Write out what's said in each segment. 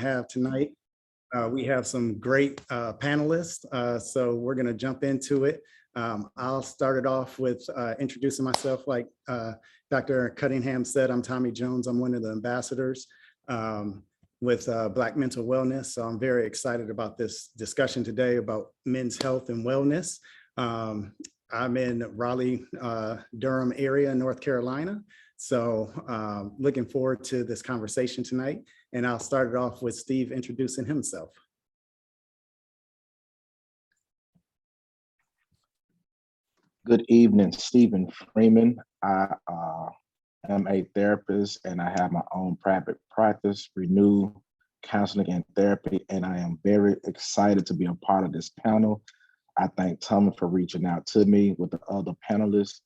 have tonight. We have some great panelists, so we're going to jump into it. I'll start it off with introducing myself. Like Dr. Cunningham said, I'm Tommy Jones. I'm one of the ambassadors with Black Mental Wellness. So I'm very excited about this discussion today about men's health and wellness. I'm in Raleigh, Durham area, North Carolina. So looking forward to this conversation tonight. And I'll start it off with Steve introducing himself. Good evening, Stephen Freeman. I am a therapist and I have my own private practice, Renew Counseling and Therapy, and I am very excited to be a part of this panel. I thank Tommy for reaching out to me with the other panelists,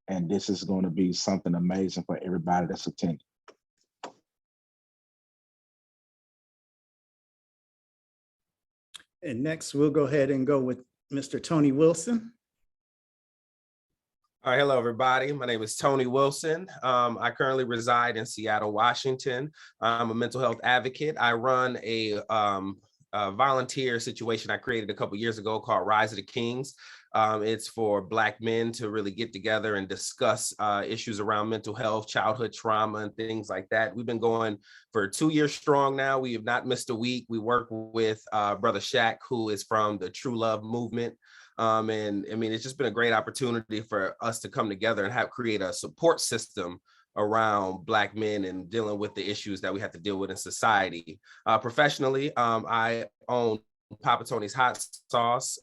and this is going to be something amazing for everybody that's attending. And next, we'll go ahead and go with Mr. Tony Wilson. All right, hello, everybody. My name is Tony Wilson. I currently reside in Seattle, Washington. I'm a mental health advocate. I run a volunteer situation I created a couple years ago called Rise of the Kings. It's for Black men to really get together and discuss issues around mental health, childhood trauma, and things like that. We've been going for 2 years strong now. We have not missed a week. We work with Brother Shaq, who is from the True Love movement. And I mean, it's just been a great opportunity for us to come together and create a support system around Black men and dealing with the issues that we have to deal with in society. Professionally, I own Papa Tony's Hot Sauce,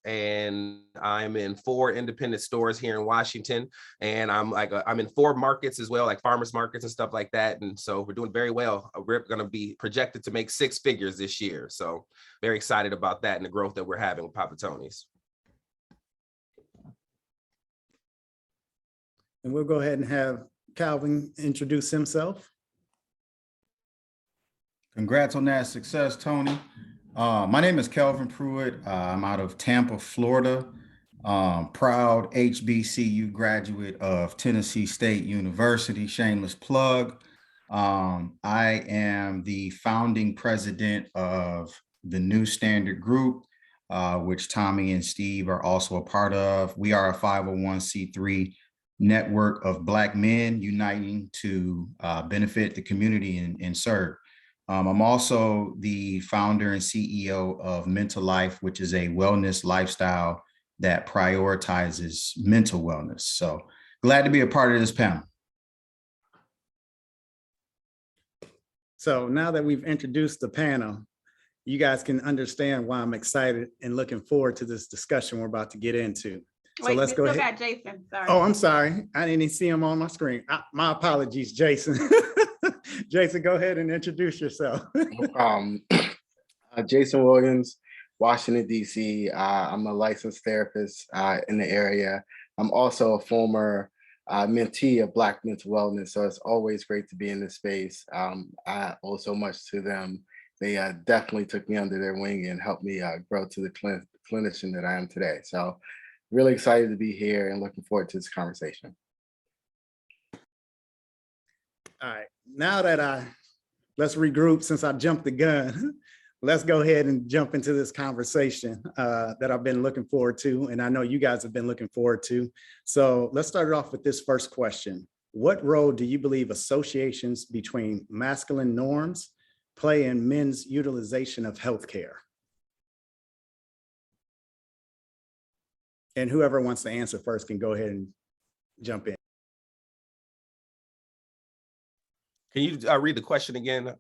and I'm in 4 independent stores here in Washington, and I'm in 4 markets as well, like farmers markets and stuff like that. And so we're doing very well. We're going to be projected to make 6 figures this year. So very excited about that and the growth that we're having with Papa Tony's. And we'll go ahead and have Calvin introduce himself. Congrats on that success, Tony. My name is Kelvin Pruitt. I'm out of Tampa, Florida. Proud HBCU graduate of Tennessee State University, shameless plug. I am the founding president of the New Standard Group, which Tommy and Steve are also a part of. We are a 501c3 network of Black men uniting to benefit the community and serve. I'm also the founder and CEO of Mental Life, which is a wellness lifestyle that prioritizes mental wellness. So glad to be a part of this panel. So now that we've introduced the panel, you guys can understand why I'm excited and looking forward to this discussion we're about to get into. So Wait, let's go ahead. Got Jason. Sorry. Oh, I'm sorry. I didn't even see him on my screen. My apologies, Jason. Jason, go ahead and introduce yourself. Jason Williams, Washington, D.C. I'm a licensed therapist in the area. I'm also a former mentee of Black Mental Wellness, so it's always great to be in this space. I owe so much to them. They definitely took me under their wing and helped me grow to the clinician that I am today. So really excited to be here and looking forward to this conversation. All right, now that let's regroup since I jumped the gun. Let's go ahead and jump into this conversation that I've been looking forward to, and I know you guys have been looking forward to. So let's start it off with this first question. What role do you believe associations between masculine norms play in men's utilization of healthcare? And whoever wants to answer first can go ahead and jump in. Can you read the question again?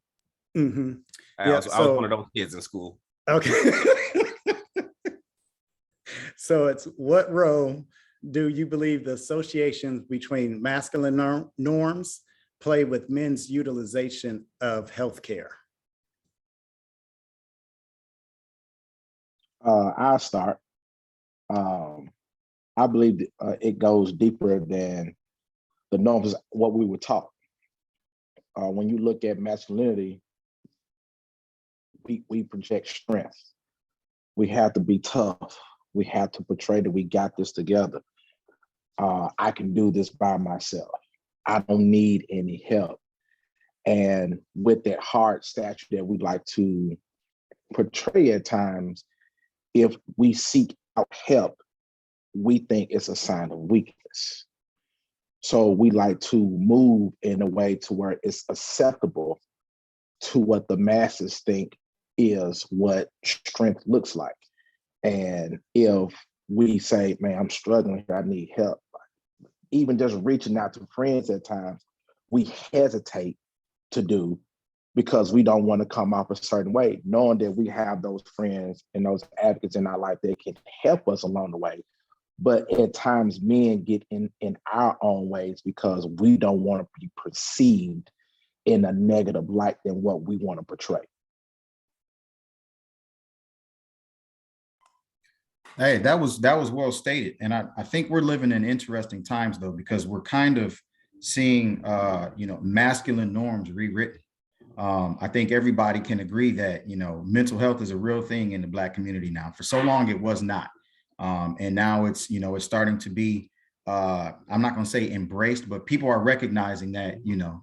Mm-hmm. I was one of those kids in school. Okay. So it's what role do you believe the associations between masculine norms play with men's utilization of healthcare? I'll start. I believe it goes deeper than the norms, what we were taught. When you look at masculinity, we project strength. We have to be tough. We have to portray that we got this together. I can do this by myself. I don't need any help. And with that hard statue that we like to portray at times, if we seek out help, we think it's a sign of weakness. So we like to move in a way to where it's acceptable to what the masses think is what strength looks like. And if we say, man, I'm struggling here, I need help, even just reaching out to friends at times, we hesitate to do because we don't want to come off a certain way, knowing that we have those friends and those advocates in our life that can help us along the way. But at times men get in our own ways because we don't want to be perceived in a negative light than what we want to portray. Hey, that was well stated. And I think we're living in interesting times though, because we're kind of seeing masculine norms rewritten. I think everybody can agree that, mental health is a real thing in the Black community now. For so long, it was not. And now it's starting to be, I'm not going to say embraced, but people are recognizing that,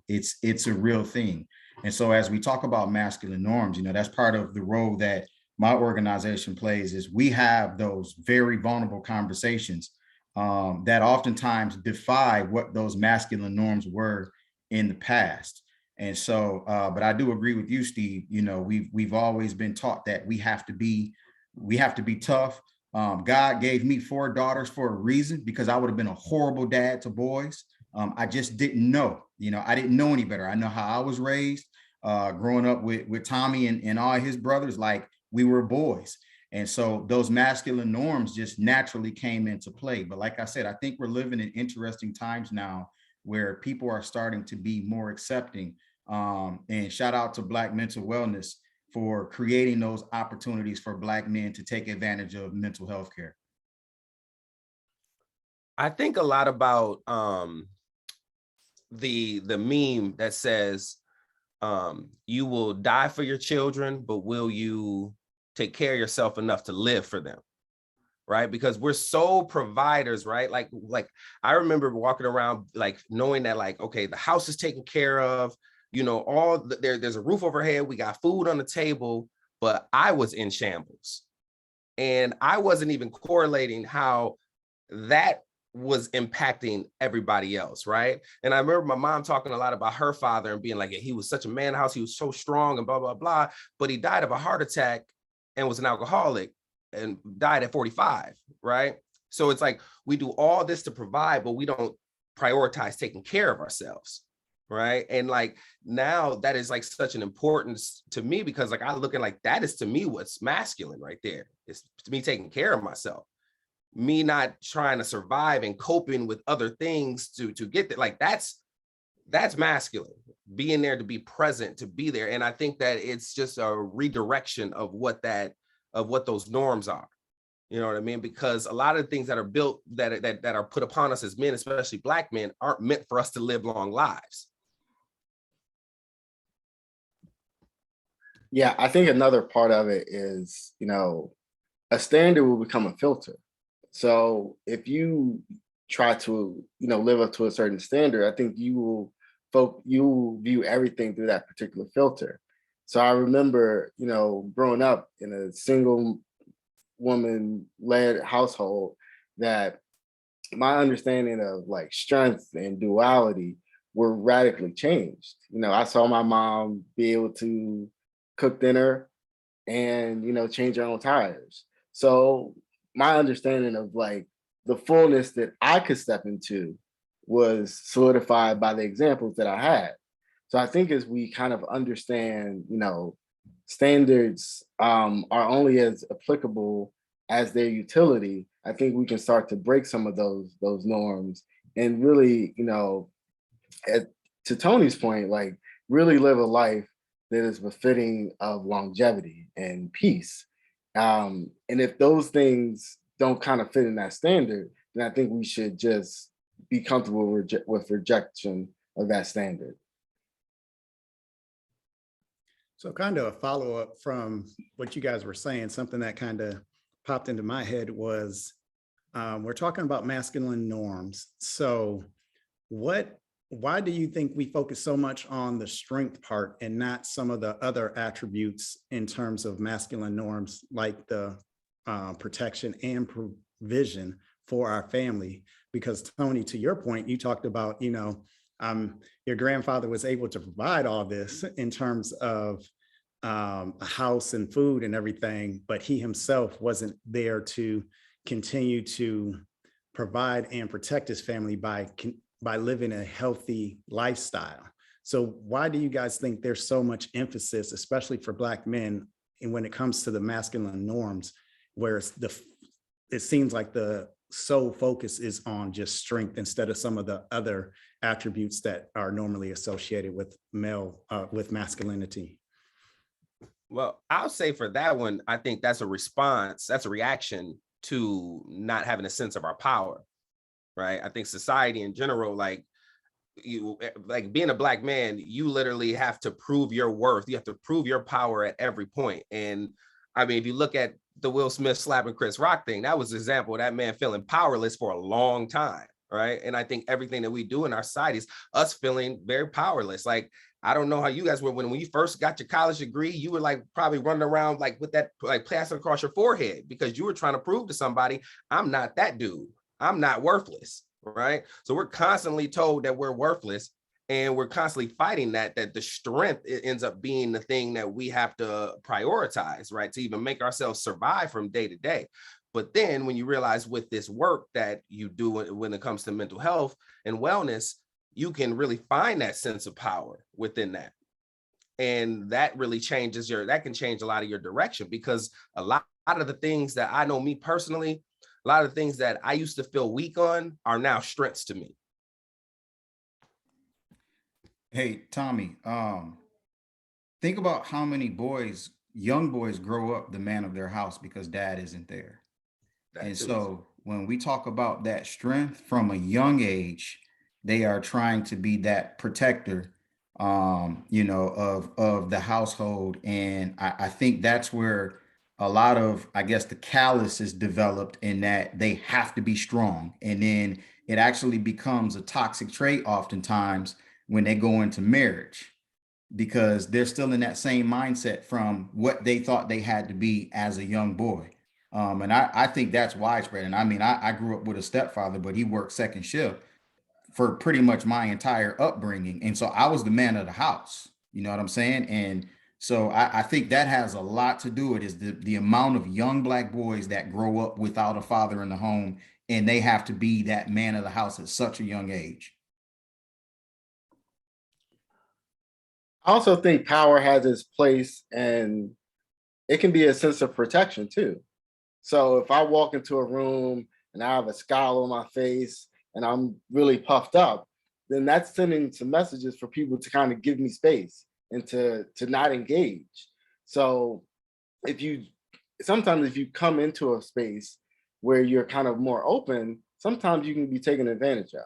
it's a real thing. And so as we talk about masculine norms, that's part of the role that my organization plays, is we have those very vulnerable conversations that oftentimes defy what those masculine norms were in the past. And so, but I do agree with you, Steve. We've always been taught that we have to be tough. God gave me 4 daughters for a reason, because I would have been a horrible dad to boys. I just didn't know. I didn't know any better. I know how I was raised, growing up with Tommy and all his brothers, like we were boys. And so those masculine norms just naturally came into play. But like I said, I think we're living in interesting times now where people are starting to be more accepting. And shout out to Black Mental Wellness for creating those opportunities for Black men to take advantage of mental health care. I think a lot about the meme that says, you will die for your children, but will you take care of yourself enough to live for them? Right? Because we're so providers, right? Like I remember walking around, like knowing that, like, okay, the house is taken care of, there's a roof overhead, we got food on the table, but I was in shambles. And I wasn't even correlating how that was impacting everybody else, right? And I remember my mom talking a lot about her father and being like, he was such a man in the house, he was so strong and blah, blah, blah, but he died of a heart attack and was an alcoholic and died at 45, right? So it's like, we do all this to provide, but we don't prioritize taking care of ourselves, right? And like, now that is like such an importance to me, because like, I look at like, that is to me what's masculine right there. It's to me taking care of myself, me not trying to survive and coping with other things to get there. Like that's masculine, being there to be present, to be there. And I think that it's just a redirection of what those norms are. You know what I mean? Because a lot of the things that are built, that are put upon us as men, especially Black men, aren't meant for us to live long lives. Yeah, I think another part of it is, a standard will become a filter. So if you try to, live up to a certain standard, I think you will view everything through that particular filter. So I remember, growing up in a single woman-led household, that my understanding of like strength and duality were radically changed. I saw my mom be able to cook dinner and, change her own tires. So my understanding of like the fullness that I could step into was solidified by the examples that I had. So I think as we kind of understand, standards are only as applicable as their utility, I think we can start to break some of those norms and really, to Tony's point, like really live a life that is befitting of longevity and peace. And if those things don't kind of fit in that standard, then I think we should just be comfortable with rejection of that standard. So kind of a follow-up from what you guys were saying, something that kind of popped into my head was, we're talking about masculine norms. So what why do you think we focus so much on the strength part and not some of the other attributes in terms of masculine norms, like the protection and provision for our family? Because Tony, to your point, you talked about, your grandfather was able to provide all this in terms of a house and food and everything, but he himself wasn't there to continue to provide and protect his family by living a healthy lifestyle. So why do you guys think there's so much emphasis, especially for Black men, and when it comes to the masculine norms, where it seems like the sole focus is on just strength instead of some of the other attributes that are normally associated with with masculinity? Well, I'll say for that one, I think that's a response, that's a reaction to not having a sense of our power, right? I think society in general, like being a Black man, you literally have to prove your worth. You have to prove your power at every point. And I mean, if you look at the Will Smith slapping Chris Rock thing, that was an example of that man feeling powerless for a long time, right? And I think everything that we do in our society is us feeling very powerless. Like, I don't know how you guys were when you first got your college degree, you were like probably running around like with that like plaster across your forehead because you were trying to prove to somebody, I'm not that dude. I'm not worthless, right? So we're constantly told that we're worthless, and we're constantly fighting that the strength ends up being the thing that we have to prioritize, right? To even make ourselves survive from day to day. But then when you realize with this work that you do when it comes to mental health and wellness, you can really find that sense of power within that. And that really changes that can change a lot of your direction, because a lot of the things that I know, me personally, a lot of the things that I used to feel weak on are now strengths to me. Hey, Tommy, think about how many young boys grow up the man of their house because dad isn't there. And so when we talk about that strength from a young age, they are trying to be that protector, of the household. And I think that's where a lot of, I guess, the callous is developed, in that they have to be strong. And then it actually becomes a toxic trait oftentimes when they go into marriage, because they're still in that same mindset from what they thought they had to be as a young boy. And I think that's widespread. And I mean, I grew up with a stepfather, but he worked second shift for pretty much my entire upbringing. And so I was the man of the house, you know what I'm saying? And so I think that has a lot to do with it, is the amount of young Black boys that grow up without a father in the home, and they have to be that man of the house at such a young age. I also think power has its place, and it can be a sense of protection too. So if I walk into a room and I have a scowl on my face and I'm really puffed up, then that's sending some messages for people to kind of give me space and to not engage. So sometimes if you come into a space where you're kind of more open, sometimes you can be taken advantage of.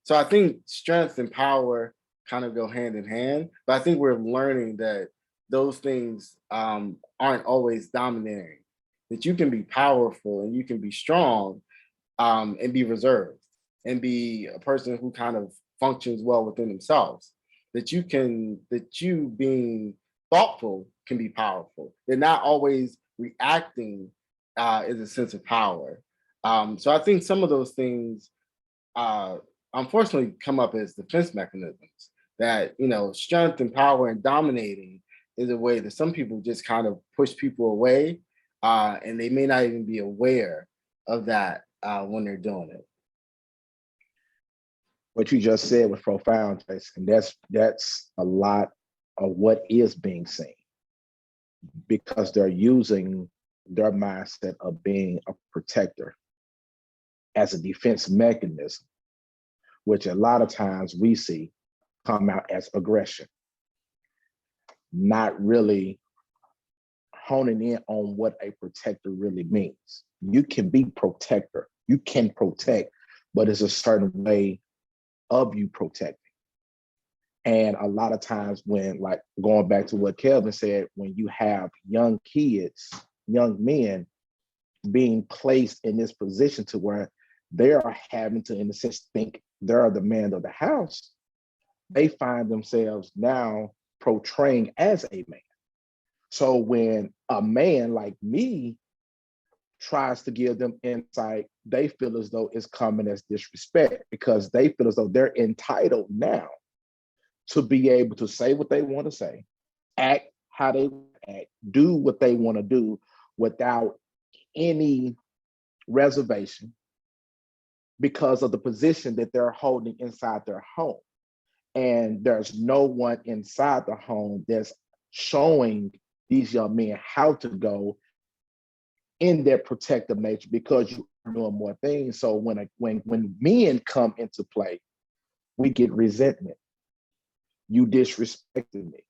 So I think strength and power kind of go hand in hand, but I think we're learning that those things aren't always domineering, that you can be powerful and you can be strong, and be reserved and be a person who kind of functions well within themselves, that you being thoughtful can be powerful. They're not always reacting is a sense of power. So I think some of those things unfortunately come up as defense mechanisms, that, strength and power and dominating is a way that some people just kind of push people away, and they may not even be aware of that when they're doing it. What you just said was profound, Jason. That's a lot of what is being seen, because they're using their mindset of being a protector as a defense mechanism, which a lot of times we see come out as aggression, not really honing in on what a protector really means. You can be protector, you can protect, but it's a certain way of you protecting. And a lot of times when, like going back to what Kelvin said, when you have young kids, young men being placed in this position to where they are having to, in a sense, think they're the man of the house, they find themselves now portraying as a man. So when a man like me tries to give them insight, they feel as though it's coming as disrespect because they feel as though they're entitled now to be able to say what they want to say, act how they act, do what they want to do without any reservation because of the position that they're holding inside their home. And there's no one inside the home that's showing these young men how to go in their protective nature because you are doing more things. So when men come into play, we get resentment. You disrespected me.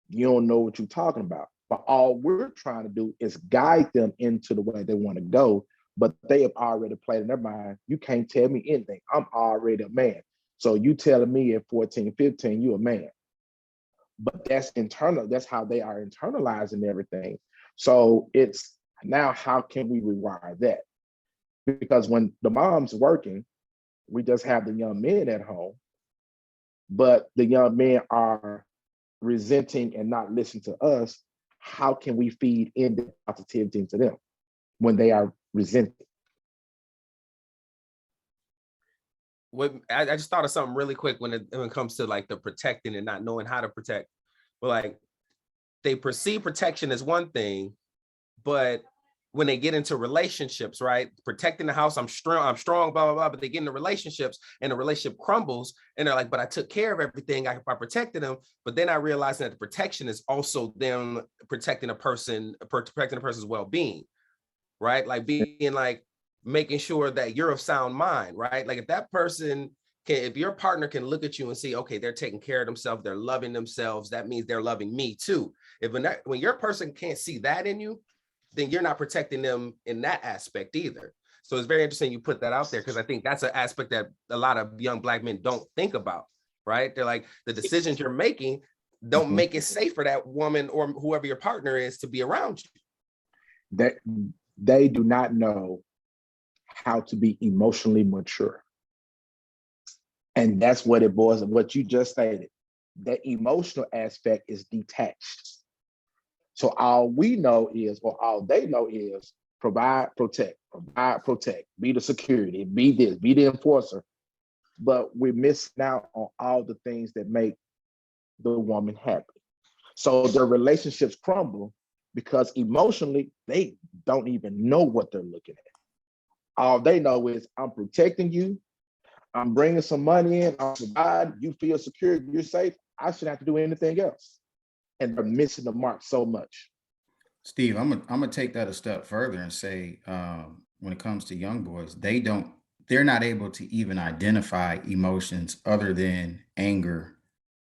You don't know what you're talking about. But all we're trying to do is guide them into the way they want to go. But they have already played in their mind, you can't tell me anything. I'm already a man. So you telling me at 14, 15, you a man. But that's internal. That's how they are internalizing everything. So it's now, how can we rewire that? Because when the mom's working, we just have the young men at home, but the young men are resenting and not listening to us. How can we feed in the positivity into them when they are resenting? I just thought of something really quick when it comes to like the protecting and not knowing how to protect. But like they perceive protection as one thing, but when they get into relationships, right? Protecting the house, I'm strong, blah, blah, blah. But they get into relationships and the relationship crumbles. And they're like, but I took care of everything. I protected them. But then I realized that the protection is also them protecting a person's well-being, right? Like being like, making sure that you're of sound mind, right? Like if that person if your partner can look at you and see, okay, they're taking care of themselves, they're loving themselves, that means they're loving me too. When your person can't see that in you, then you're not protecting them in that aspect either. So it's very interesting you put that out there because I think that's an aspect that a lot of young Black men don't think about, right? They're like, the decisions you're making don't make it safe for that woman or whoever your partner is to be around you. That they do not know how to be emotionally mature. And that's what it boils, what you just stated. The emotional aspect is detached. So all we know is, or all they know is, provide, protect, be the security, be this, be the enforcer. But we're missing out on all the things that make the woman happy. So their relationships crumble because emotionally, they don't even know what they're looking at. All they know is, I'm protecting you, I'm bringing some money in, I'll provide, you feel secure, you're safe, I shouldn't have to do anything else. And they're missing the mark so much. Steve, I'm gonna take that a step further and say, when it comes to young boys, they're not able to even identify emotions other than anger,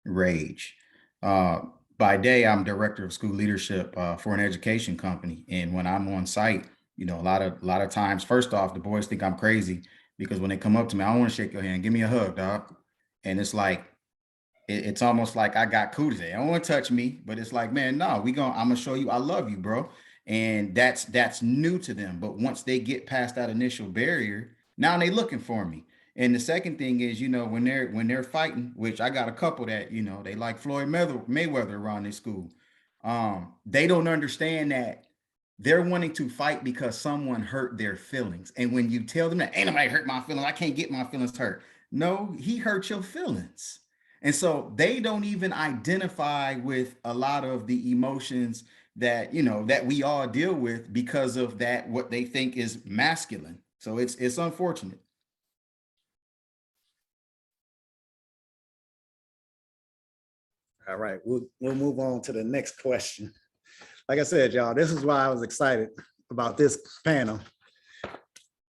rage. By day, I'm director of school leadership for an education company, and when I'm on site, a lot of times, first off, the boys think I'm crazy because when they come up to me, I don't want to shake your hand, give me a hug, dog, and it's like, it's almost like I got cooties. They don't want to touch me, but it's like, man, no, I'm gonna show you I love you, bro. And that's new to them. But once they get past that initial barrier, now they looking for me. And the second thing is, when they're fighting, which I got a couple that, they like Floyd Mayweather around their school. They don't understand that they're wanting to fight because someone hurt their feelings. And when you tell them that ain't nobody hurt my feelings, I can't get my feelings hurt. No, he hurt your feelings. And so they don't even identify with a lot of the emotions that, that we all deal with because of that, what they think is masculine. So it's unfortunate. All right, we'll move on to the next question. Like I said, y'all, this is why I was excited about this panel. A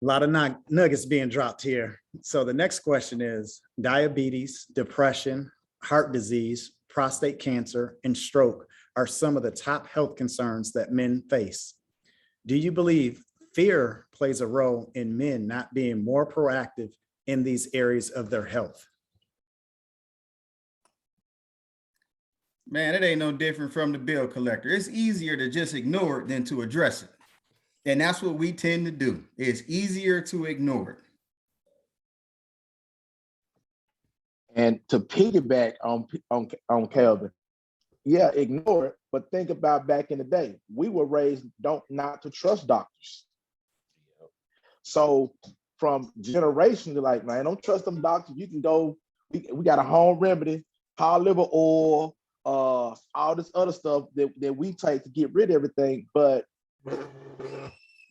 lot of nuggets being dropped here. So the next question is, diabetes, depression, heart disease, prostate cancer, and stroke are some of the top health concerns that men face. Do you believe fear plays a role in men not being more proactive in these areas of their health? Man, it ain't no different from the bill collector. It's easier to just ignore it than to address it. And that's what we tend to do. It's easier to ignore it. And to piggyback on Kelvin, yeah, ignore it, but think about back in the day. We were raised not to trust doctors. So from generation to like, man, don't trust them doctors. You can go, we got a home remedy, cod liver oil, all this other stuff that we take to get rid of everything. But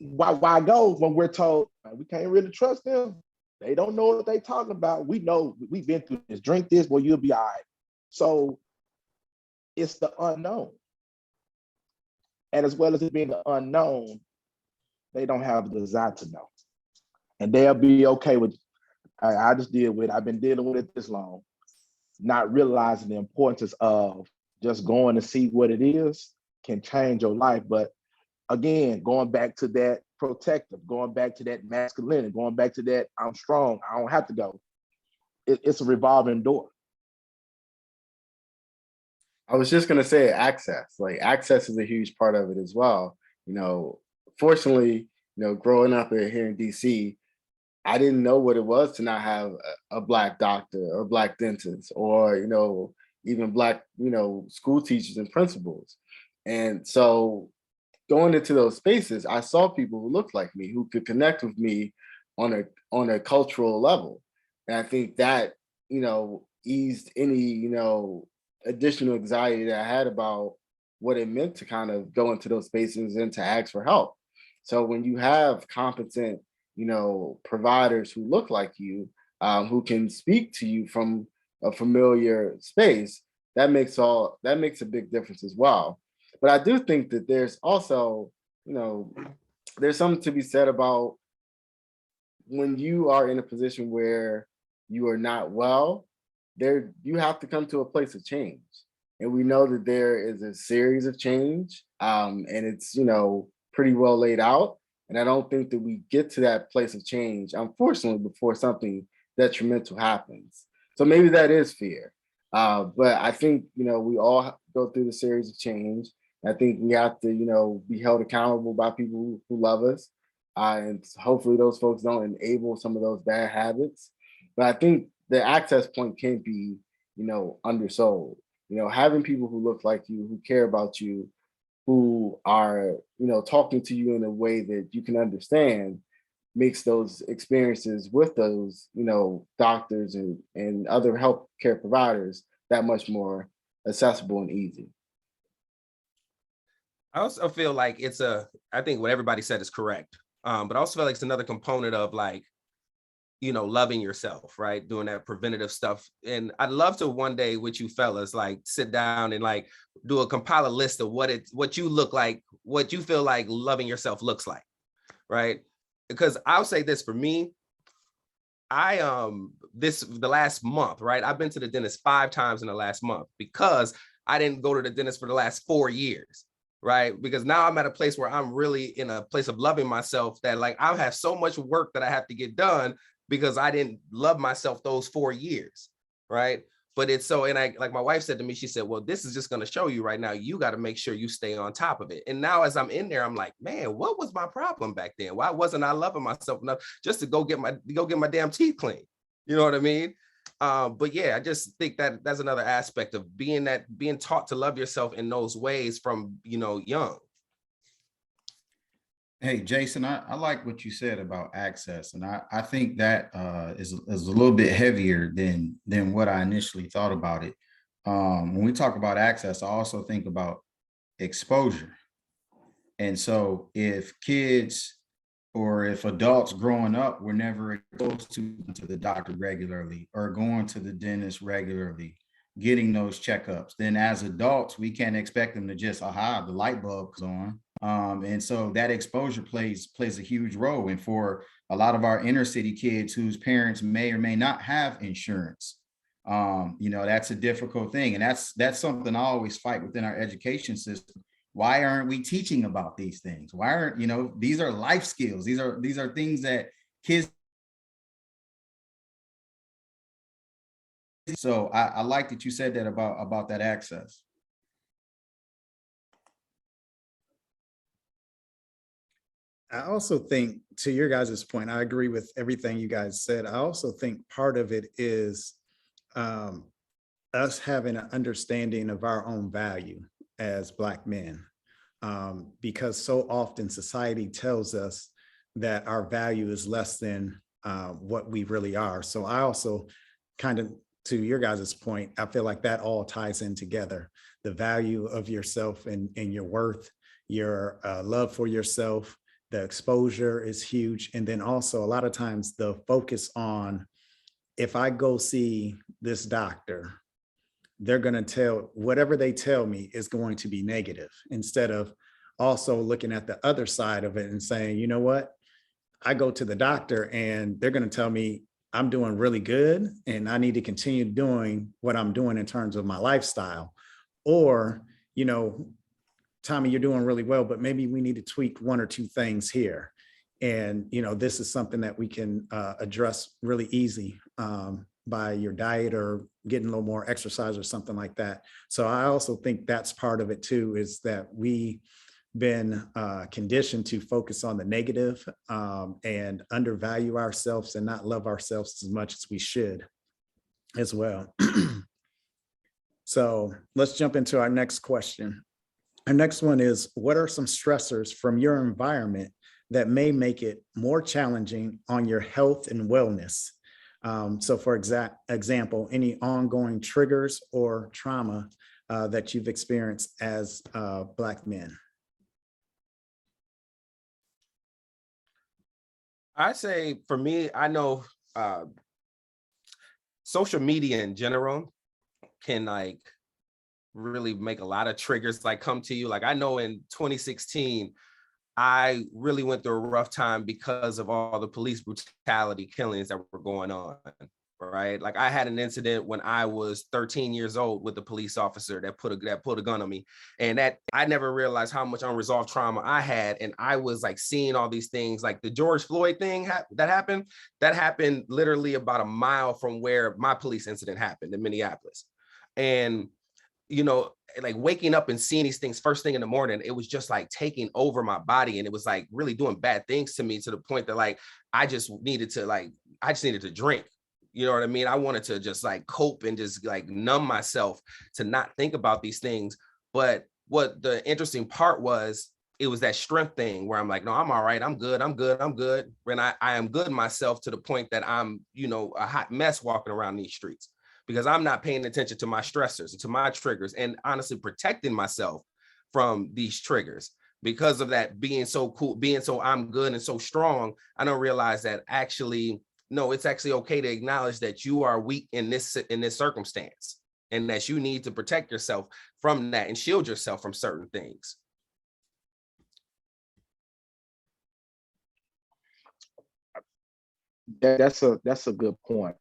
why go when we're told we can't really trust them? They don't know what they talking about. We know, we've been through this. Drink this, well, you'll be all right. So it's the unknown. And as well as it being the unknown, they don't have the desire to know. And they'll be okay with, I just deal with, I've been dealing with it this long, not realizing the importance of just going to see what it is can change your life. But again, going back to that protective, going back to that masculinity, going back to that I'm strong, I don't have to go. It's a revolving door. I was just gonna say access. Like access is a huge part of it as well. Fortunately, growing up here in DC, I didn't know what it was to not have a Black doctor or Black dentist or, even Black, school teachers and principals. And so going into those spaces, I saw people who looked like me, who could connect with me on a cultural level. And I think that, eased any, additional anxiety that I had about what it meant to kind of go into those spaces and to ask for help. So when you have competent, providers who look like you, who can speak to you from a familiar space, that makes a big difference as well. But I do think that there's also, there's something to be said about when you are in a position where you are not well, you have to come to a place of change. And we know that there is a series of change, and it's, pretty well laid out. And I don't think that we get to that place of change, unfortunately, before something detrimental happens. So maybe that is fear. But I think, we all go through the series of change. I think we have to, be held accountable by people who love us. And hopefully those folks don't enable some of those bad habits. But I think the access point can be, undersold. Having people who look like you, who care about you, who are, talking to you in a way that you can understand makes those experiences with those, doctors and other healthcare providers that much more accessible and easy. I also feel like I think what everybody said is correct. But I also feel like it's another component of like, loving yourself, right? Doing that preventative stuff. And I'd love to one day with you fellas, like sit down and like compile a list of what you look like, what you feel like loving yourself looks like, right? Because I'll say this for me, the last month, right? I've been to the dentist 5 times in the last month because I didn't go to the dentist for the last 4 years. Right. Because now I'm at a place where I'm really in a place of loving myself that like I have so much work that I have to get done because I didn't love myself those 4 years. Right. But it's so, and like my wife said to me, she said, well, this is just going to show you right now, you got to make sure you stay on top of it. And now as I'm in there, I'm like, man, what was my problem back then? Why wasn't I loving myself enough just to go get my damn teeth clean? You know what I mean? But yeah, I just think that that's another aspect of being taught to love yourself in those ways from, young. Hey, Jason, I like what you said about access. And I think that is a little bit heavier than what I initially thought about it. When we talk about access, I also think about exposure. And so if kids or if adults growing up were never exposed to the doctor regularly or going to the dentist regularly, getting those checkups, then as adults, we can't expect them to just, the light bulb's on. And so that exposure plays a huge role. And for a lot of our inner city kids whose parents may or may not have insurance, that's a difficult thing. And that's something I always fight within our education system. Why aren't we teaching about these things? Why aren't, these are life skills. These are things that kids. So I like that you said that about that access. I also think, to your guys' point, I agree with everything you guys said. I also think part of it is um, us having an understanding of our own value as Black men, because so often society tells us that our value is less than what we really are. So I also kind of, to your guys' point, I feel like that all ties in together. The value of yourself and your worth, your love for yourself, the exposure is huge. And then also a lot of times the focus on, if I go see this doctor, they're going to tell, whatever they tell me is going to be negative, instead of also looking at the other side of it and saying, you know what, I go to the doctor and they're going to tell me I'm doing really good and I need to continue doing what I'm doing in terms of my lifestyle. Or, you know, Tommy, you're doing really well, but maybe we need to tweak one or two things here. And, you know, this is something that we can address really easy by your diet or getting a little more exercise or something like that. So I also think that's part of it too, is that we been conditioned to focus on the negative and undervalue ourselves and not love ourselves as much as we should as well. So let's jump into our next question. Our next one is, what are some stressors from your environment that may make it more challenging on your health and wellness? So for example, any ongoing triggers or trauma that you've experienced as Black men? I say for me, I know social media in general can like really make a lot of triggers like come to you. Like I know in 2016, I really went through a rough time because of all the police brutality killings that were going on, right? Like I had an incident when I was 13 years old with a police officer that put a gun on me, and that I never realized how much unresolved trauma I had. And I was like seeing all these things, like the George Floyd thing that happened literally about a mile from where my police incident happened in Minneapolis. And you know, like waking up and seeing these things first thing in the morning, it was just like taking over my body. And it was like really doing bad things to me, to the point that like, I just needed to drink. You know what I mean? I wanted to just like cope and just like numb myself to not think about these things. But what the interesting part was, it was that strength thing where I'm like, no, I'm all right. I'm good. And I am good myself to the point that I'm, you know, a hot mess walking around these streets, because I'm not paying attention to my stressors and to my triggers, and honestly protecting myself from these triggers. Because of that being so cool, being so I'm good and so strong, I don't realize that actually, no, it's actually okay to acknowledge that you are weak in this circumstance, and that you need to protect yourself from that and shield yourself from certain things. That's a good point.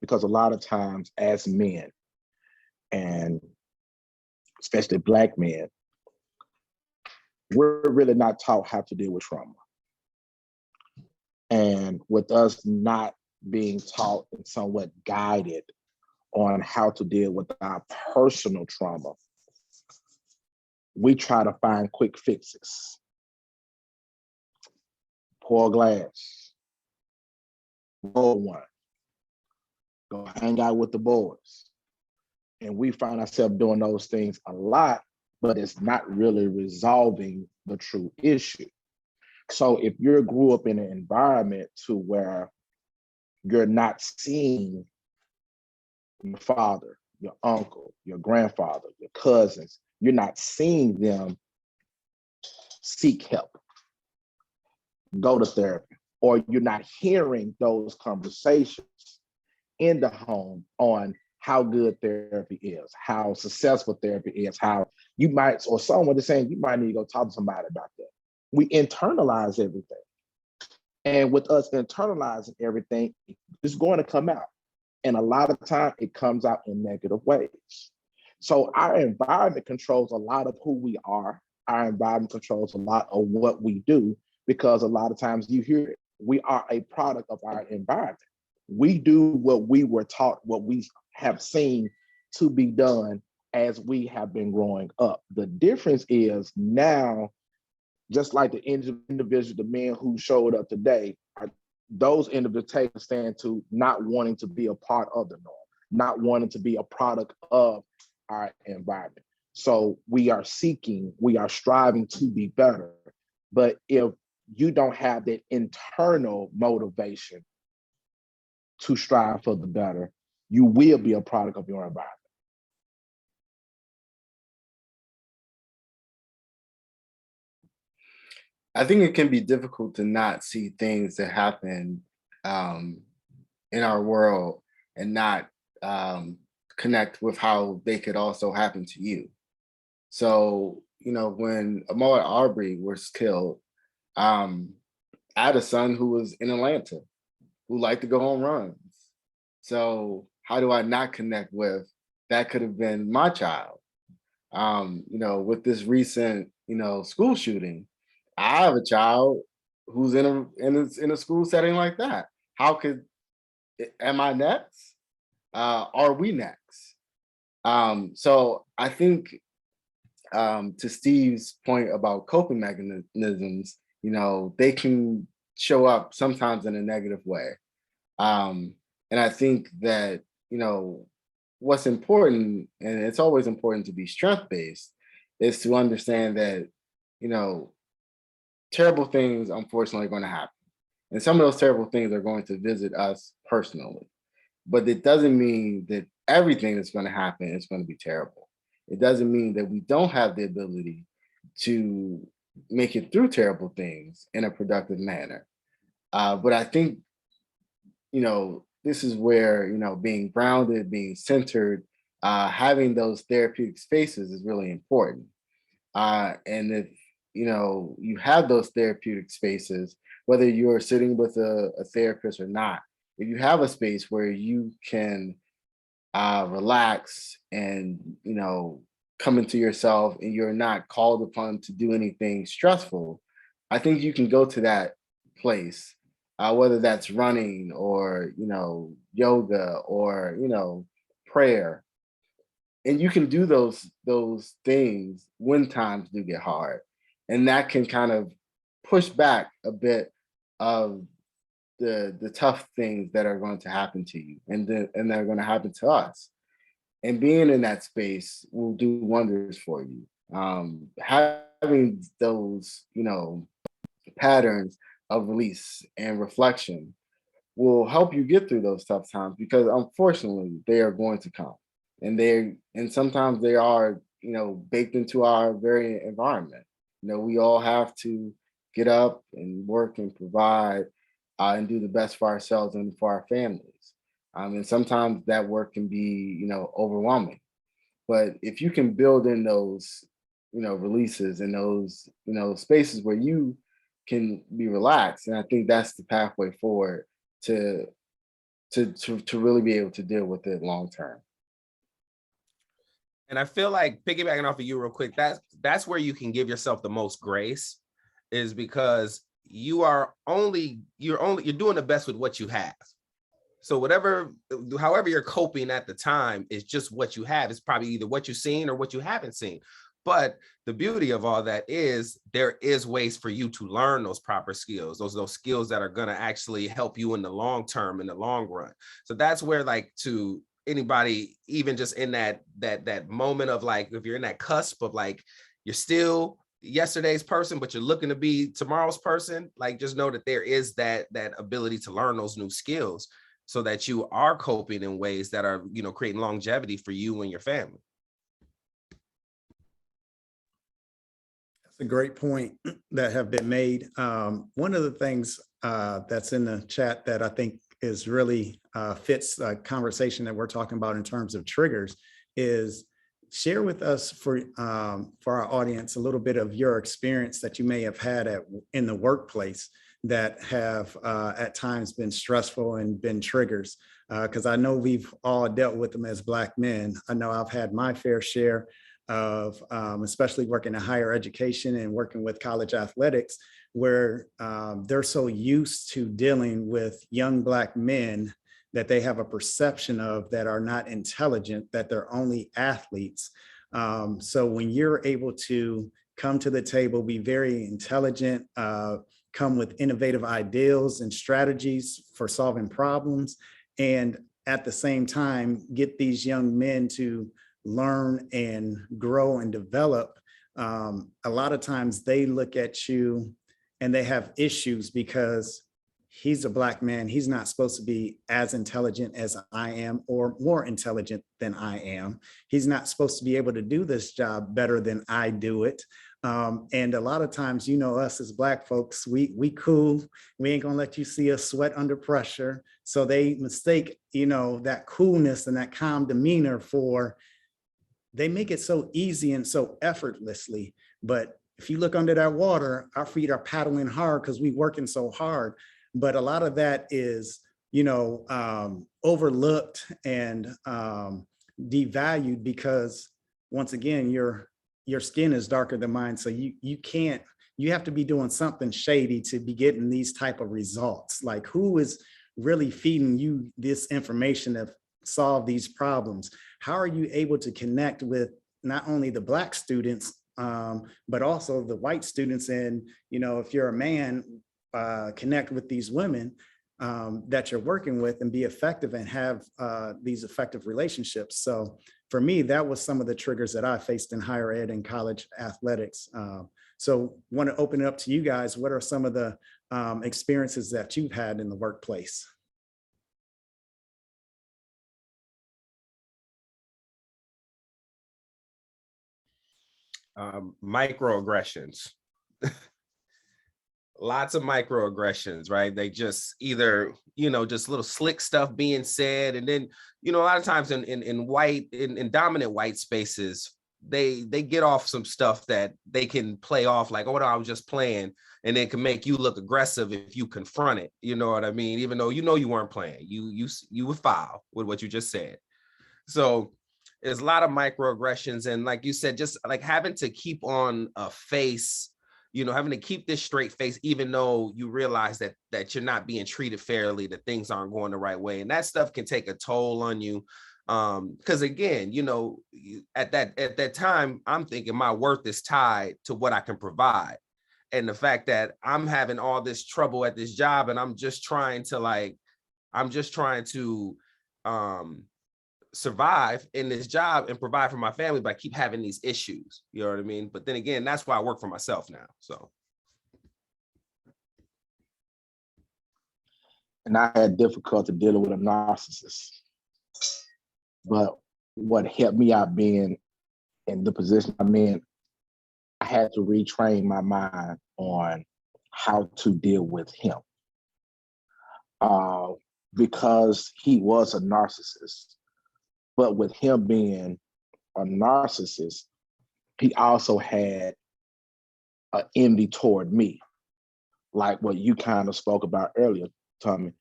Because a lot of times as men, and especially Black men, we're really not taught how to deal with trauma. And with us not being taught and somewhat guided on how to deal with our personal trauma, we try to find quick fixes. Pour a glass, roll one, go hang out with the boys. And we find ourselves doing those things a lot, but it's not really resolving the true issue. So if you grew up in an environment to where you're not seeing your father, your uncle, your grandfather, your cousins, you're not seeing them seek help, go to therapy, or you're not hearing those conversations in the home on how good therapy is, how successful therapy is, how you might, or someone is saying you might need to go talk to somebody about that. We internalize everything. And with us internalizing everything, it's going to come out. And a lot of time it comes out in negative ways. So our environment controls a lot of who we are. Our environment controls a lot of what we do, because a lot of times you hear it, we are a product of our environment. We do what we were taught, what we have seen to be done as we have been growing up. The difference is now, just like the individual, the men who showed up today are those individuals stand to not wanting to be a part of the norm, not wanting to be a product of our environment. So we are striving to be better. But if you don't have that internal motivation to strive for the better, you will be a product of your environment. I think it can be difficult to not see things that happen in our world and not connect with how they could also happen to you. So, when Ahmaud Arbery was killed, I had a son who was in Atlanta who liked to go home runs. So how do I not connect with that could have been my child? With this recent, school shooting, I have a child who's in a school setting like that. Am I next? Are we next? So I think to Steve's point about coping mechanisms, they can show up sometimes in a negative way. And I think that, what's important, and it's always important to be strength-based, is to understand that, terrible things unfortunately are going to happen. And some of those terrible things are going to visit us personally. But it doesn't mean that everything that's going to happen is going to be terrible. It doesn't mean that we don't have the ability to make it through terrible things in a productive manner. But I think, this is where, being grounded, being centered, having those therapeutic spaces is really important. And if, you have those therapeutic spaces, whether you're sitting with a therapist or not, if you have a space where you can relax and, come into yourself and you're not called upon to do anything stressful, I think you can go to that place, whether that's running or, yoga or, prayer. And you can do those things when times do get hard. And that can kind of push back a bit of the tough things that are going to happen to you and that are going to happen to us. And being in that space will do wonders for you. Having those, patterns of release and reflection will help you get through those tough times, because unfortunately they are going to come, and sometimes they are, baked into our very environment. We all have to get up and work and provide and do the best for ourselves and for our families. And sometimes that work can be, overwhelming. But if you can build in those, releases and those, spaces where you can be relaxed, and I think that's the pathway forward to really be able to deal with it long term. And I feel like, piggybacking off of you real quick, that's where you can give yourself the most grace, is because you're doing the best with what you have. So however you're coping at the time is just what you have. It's probably either what you've seen or what you haven't seen. But the beauty of all that is there is ways for you to learn those proper skills, those skills that are going to actually help you in the long term, in the long run. So that's where, like, to anybody, even just in that moment of, like, if you're in that cusp of, like, you're still yesterday's person, but you're looking to be tomorrow's person, like, just know that there is that ability to learn those new skills so that you are coping in ways that are, creating longevity for you and your family. That's a great point that have been made. One of the things that's in the chat that I think is really fits a conversation that we're talking about in terms of triggers is share with us for our audience a little bit of your experience that you may have had in the workplace that have at times been stressful and been triggers. Because I know we've all dealt with them as Black men. I know I've had my fair share of, especially working in higher education and working with college athletics, where they're so used to dealing with young Black men that they have a perception of that are not intelligent, that they're only athletes. So when you're able to come to the table, be very intelligent, come with innovative ideas and strategies for solving problems, and at the same time, get these young men to learn and grow and develop. A lot of times they look at you and they have issues because he's a Black man. He's not supposed to be as intelligent as I am or more intelligent than I am. He's not supposed to be able to do this job better than I do it. And a lot of times, you know, us as Black folks, we cool. We ain't gonna let you see us sweat under pressure. So they mistake, you know, that coolness and that calm demeanor for, they make it so easy and so effortlessly. But if you look under that water, our feet are paddling hard because we working so hard. But a lot of that is, you know, overlooked and devalued because, once again, your skin is darker than mine. So you have to be doing something shady to be getting these type of results. Like, who is really feeding you this information to solve these problems? How are you able to connect with not only the Black students, but also the white students? And, you know, if you're a man, connect with these women that you're working with and be effective and have these effective relationships. So for me, that was some of the triggers that I faced in higher ed and college athletics. So want to open it up to you guys. What are some of the experiences that you've had in the workplace? Microaggressions. Lots of microaggressions, right? They just either, you know, just little slick stuff being said. And then, you know, a lot of times in dominant white spaces, they get off some stuff that they can play off like, oh, no, I was just playing. And it can make you look aggressive if you confront it. You know what I mean? Even though, you know, you weren't playing, you would foul with what you just said. So there's a lot of microaggressions. And like you said, just like having to keep on a face, you know, having to keep this straight face, even though you realize that you're not being treated fairly, that things aren't going the right way. And that stuff can take a toll on you. Because again, you know, at that time, I'm thinking my worth is tied to what I can provide. And the fact that I'm having all this trouble at this job and I'm just trying to survive in this job and provide for my family, but I keep having these issues, you know what I mean? But then again, that's why I work for myself now, so. And I had difficulty dealing with a narcissist. But what helped me out being in the position I'm in, I had to retrain my mind on how to deal with him. Because he was a narcissist. But with him being a narcissist, he also had an envy toward me, like what you kind of spoke about earlier, Tommy,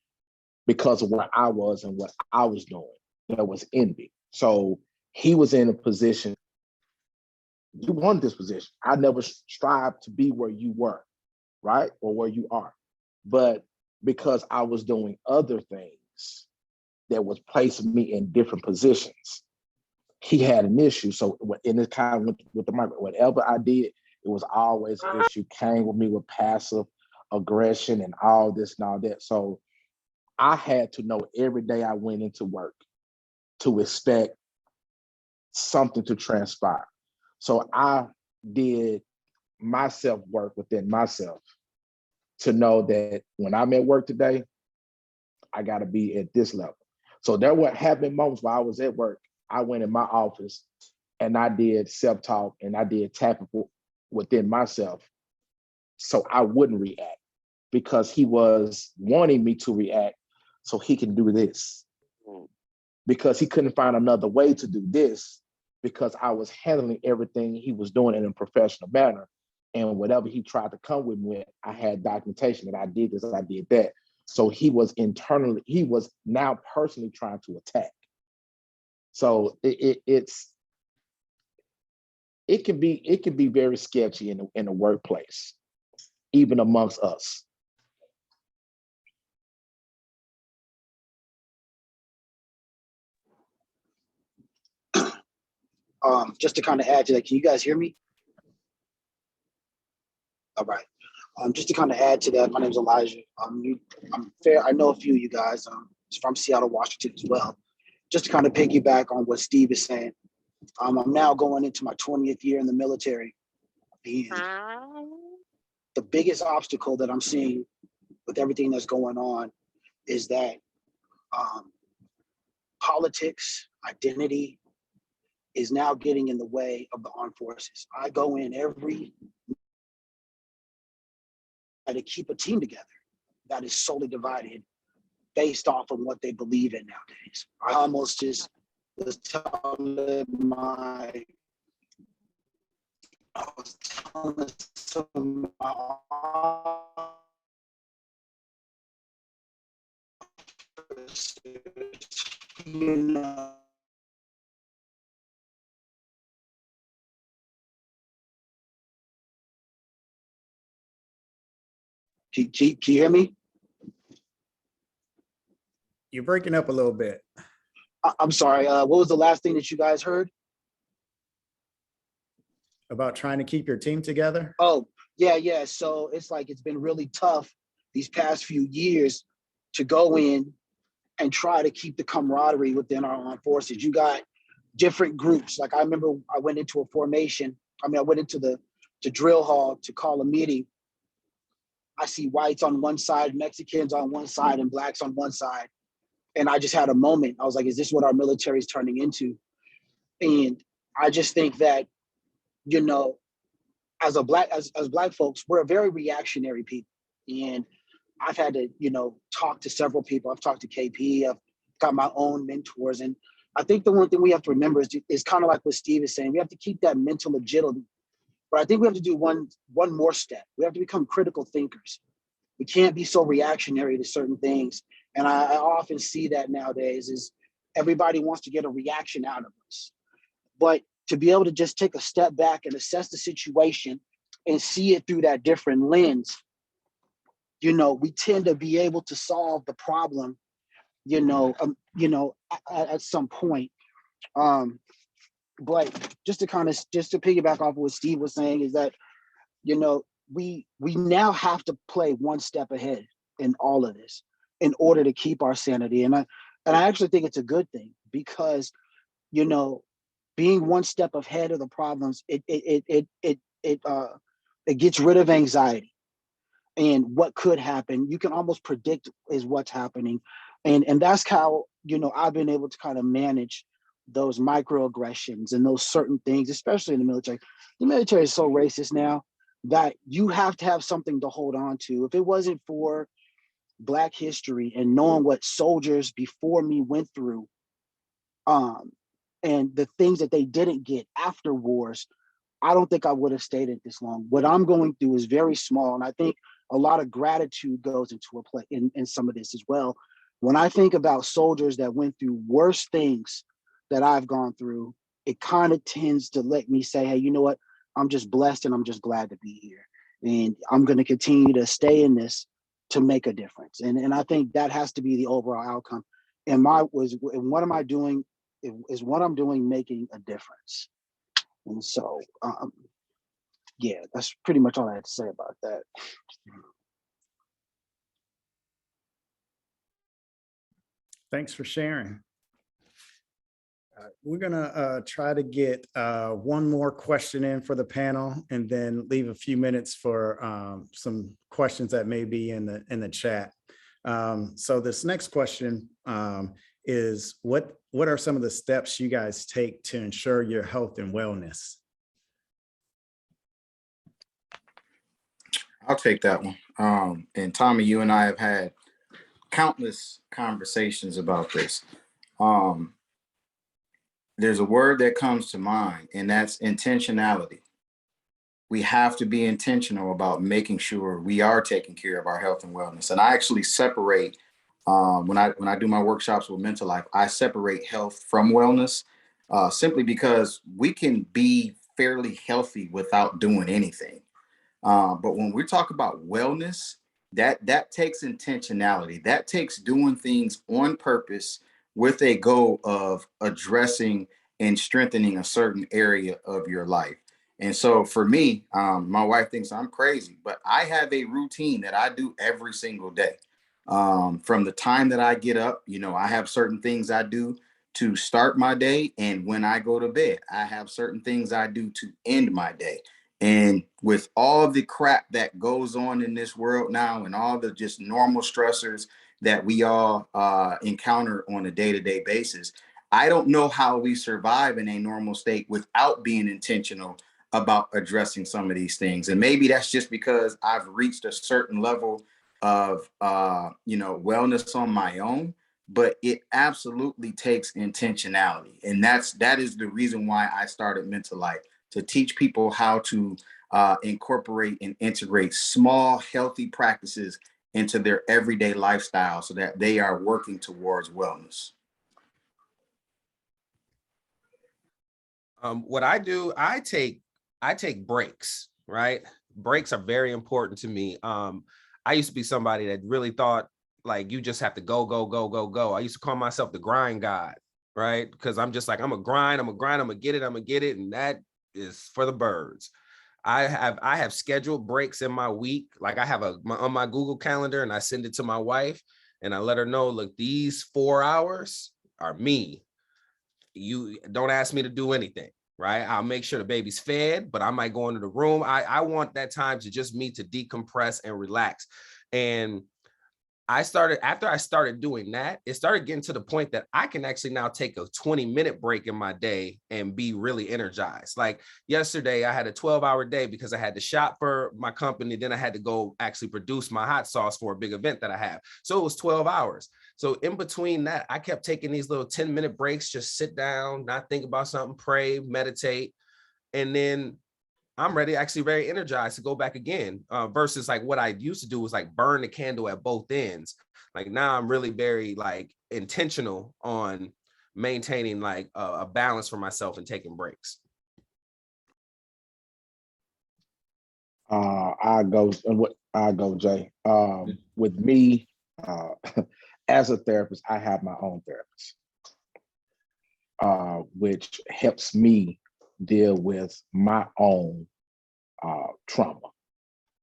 because of where I was and what I was doing. There was envy. So he was in a position, you wanted this position. I never strived to be where you were, right? Or where you are. But because I was doing other things that was placing me in different positions, he had an issue. So in this kind of with the micro, whatever I did, it was always an issue, came with me with passive aggression and all this and all that. So I had to know every day I went into work to expect something to transpire. So I did my self-work within myself to know that when I'm at work today, I got to be at this level. So there were happening moments while I was at work, I went in my office and I did self-talk and I did tapping within myself so I wouldn't react, because he was wanting me to react so he can do this. Because he couldn't find another way to do this, because I was handling everything he was doing in a professional manner. And whatever he tried to come with me, I had documentation that I did this, I did that. So he was now personally trying to attack. So it can be very sketchy in the workplace, even amongst us. Just to kind of add to that, can you guys hear me? All right. Just to kind of add to that, my name is Elijah. I'm fair. I know a few of you guys from Seattle, Washington as well. Just to kind of piggyback on what Steve is saying, I'm now going into my 20th year in the military. And the biggest obstacle that I'm seeing with everything that's going on is that politics, identity is now getting in the way of the armed forces. I go in every to keep a team together that is solely divided based off of what they believe in nowadays. I almost just was telling some of my officers, you know, can you hear me? You're breaking up a little bit. I'm sorry. What was the last thing that you guys heard? About trying to keep your team together? Oh, yeah. So it's like it's been really tough these past few years to go in and try to keep the camaraderie within our armed forces. You got different groups. Like I remember I went into a formation. I went into the drill hall to call a meeting. I see whites on one side, Mexicans on one side, and blacks on one side. And I just had a moment. I was like, is this what our military is turning into? And I just think that, you know, as black folks, we're a very reactionary people. And I've had to, you know, talk to several people. I've talked to KP, I've got my own mentors. And I think the one thing we have to remember is kind of like what Steve is saying. We have to keep that mental agility. But I think we have to do one more step. We have to become critical thinkers. We can't be so reactionary to certain things. And I often see that nowadays is everybody wants to get a reaction out of us. But to be able to just take a step back and assess the situation and see it through that different lens, you know, we tend to be able to solve the problem, at some point. But just to piggyback off of what Steve was saying is that, you know, we now have to play one step ahead in all of this in order to keep our sanity. And I actually think it's a good thing because, you know, being one step ahead of the problems, it gets rid of anxiety and what could happen. You can almost predict is what's happening. And that's how, you know, I've been able to kind of manage those microaggressions and those certain things, especially in the military. The military is so racist now that you have to have something to hold on to. If it wasn't for Black history and knowing what soldiers before me went through, and the things that they didn't get after wars, I don't think I would have stayed it this long. What I'm going through is very small. And I think a lot of gratitude goes into a play in some of this as well. When I think about soldiers that went through worse things that I've gone through, it kind of tends to let me say, hey, you know what? I'm just blessed and I'm just glad to be here. And I'm going to continue to stay in this to make a difference. And I think that has to be the overall outcome. And what am I doing? Is what I'm doing making a difference? And so, yeah, that's pretty much all I had to say about that. Thanks for sharing. We're gonna try to get one more question in for the panel and then leave a few minutes for some questions that may be in the chat. So this next question is what are some of the steps you guys take to ensure your health and wellness? I'll take that one. And Tommy, you and I have had countless conversations about this. There's a word that comes to mind, and that's intentionality. We have to be intentional about making sure we are taking care of our health and wellness. And I actually separate, when I do my workshops with Mental Life, I separate health from wellness, simply because we can be fairly healthy without doing anything. But when we talk about wellness, that takes intentionality. That takes doing things on purpose with a goal of addressing and strengthening a certain area of your life. And so for me, my wife thinks I'm crazy, but I have a routine that I do every single day. From the time that I get up, I have certain things I do to start my day. And when I go to bed, I have certain things I do to end my day. And with all the crap that goes on in this world now and all the just normal stressors that we all encounter on a day-to-day basis, I don't know how we survive in a normal state without being intentional about addressing some of these things. And maybe that's just because I've reached a certain level of wellness on my own, but it absolutely takes intentionality. And that is the reason why I started Mental Life, to teach people how to incorporate and integrate small, healthy practices into their everyday lifestyle so that they are working towards wellness. What I do, I take breaks, right? Breaks are very important to me. I used to be somebody that really thought like you just have to go, go, go, go, go. I used to call myself the grind god, right? Because I'm just like, I'm a grind, I'm gonna get it. And that is for the birds. I have scheduled breaks in my week. Like I have on my Google Calendar, and I send it to my wife and I let her know, look, these 4 hours are me. You don't ask me to do anything, right? I'll make sure the baby's fed, but I might go into the room. I want that time to just me to decompress and relax. And after I started doing that, it started getting to the point that I can actually now take a 20-minute break in my day and be really energized. Like yesterday, I had a 12-hour day because I had to shop for my company. Then I had to go actually produce my hot sauce for a big event that I have. So it was 12 hours. So in between that, I kept taking these little 10-minute breaks, just sit down, not think about something, pray, meditate. And then I'm actually very energized to go back again, versus like what I used to do was like burn the candle at both ends. Like now I'm really very like intentional on maintaining like a balance for myself and taking breaks. I go, Jay. With me, as a therapist, I have my own therapist, which helps me deal with my own trauma